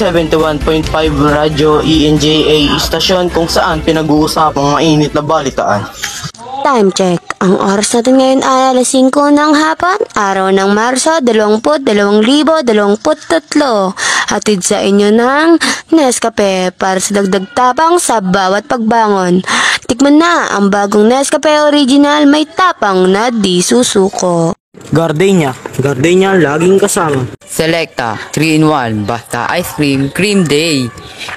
71.5 Radyo ENJA istasyon kung saan pinag-uusapang mainit na balitaan. Time check. Ang oras natin ngayon ay alas 5 ng hapon, araw ng Marso 20,2023. Hatid sa inyo ng Nescafe para sa dagdag tapang sa bawat pagbangon. Tikman na ang bagong Nescafe Original, may tapang na di susuko. Gardenia laging kasama. Selecta 3-in-1 basta ice cream cream day.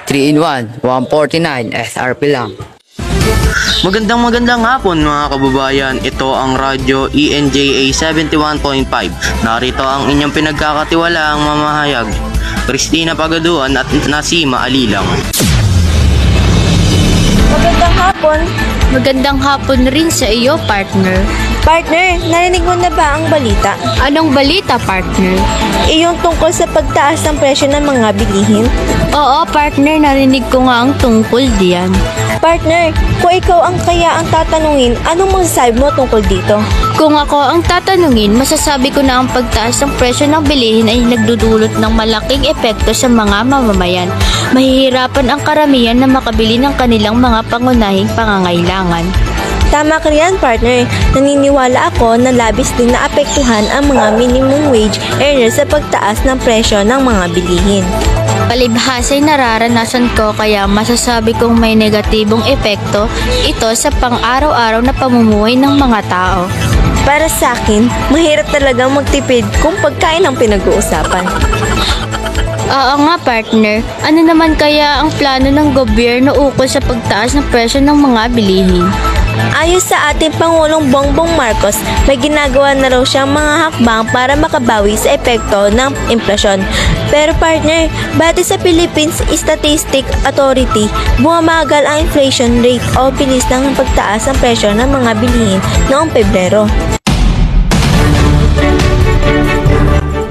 3-in-1 149 SRP lang. Magandang hapon mga kababayan. Ito ang Radyo ENJA 71.5. Narito ang inyong pinagkakatiwalaang mamahayag, Christina Pagaduan at Nasima Alilang. Magandang hapon. Magandang hapon rin sa iyo, partner. Partner, narinig mo na ba ang balita? Anong balita, partner? Iyong tungkol sa pagtaas ng presyo ng mga bilihin? Oo, partner, narinig ko nga ang tungkol diyan. Partner, kung ikaw ang tatanungin, anong masasabi mo tungkol dito? Kung ako ang tatanungin, masasabi ko na ang pagtaas ng presyo ng bilihin ay nagdudulot ng malaking epekto sa mga mamamayan. Mahihirapan ang karamihan na makabili ng kanilang mga pangunahing pangangailangan. Tama ka riyan, partner. Naniniwala ako na labis din naapektuhan ang mga minimum wage earners sa pagtaas ng presyo ng mga bilihin. Palibhasa'y nararanasan ko, kaya masasabi kong may negatibong epekto ito sa pang-araw-araw na pamumuhay ng mga tao. Para sa akin, mahirap talagang magtipid kung pagkain ang pinag-uusapan. Oo nga, partner. Ano naman kaya ang plano ng gobyerno ukol sa pagtaas ng presyo ng mga bilihin? Ayon sa ating Pangulong Bongbong Marcos, may ginagawa na raw siyang mga hakbang para makabawi sa epekto ng inflasyon. Pero partner, batay sa Philippines Statistic Authority, bumamagal ang inflation rate o bilis ng pagtaas ng presyo ng mga bilihin noong Pebrero.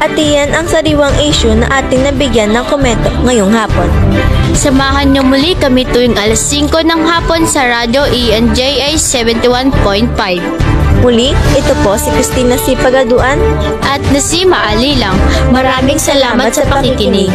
At iyan ang sariwang issue na ating nabigyan ng komento ngayong hapon. Samahan niyo muli kami tuwing alas 5 ng hapon sa Radyo ENJA 71.5. Muli, ito po si Christina C. Pagaduan at Nasima Alilang. Maraming salamat sa pakikinig.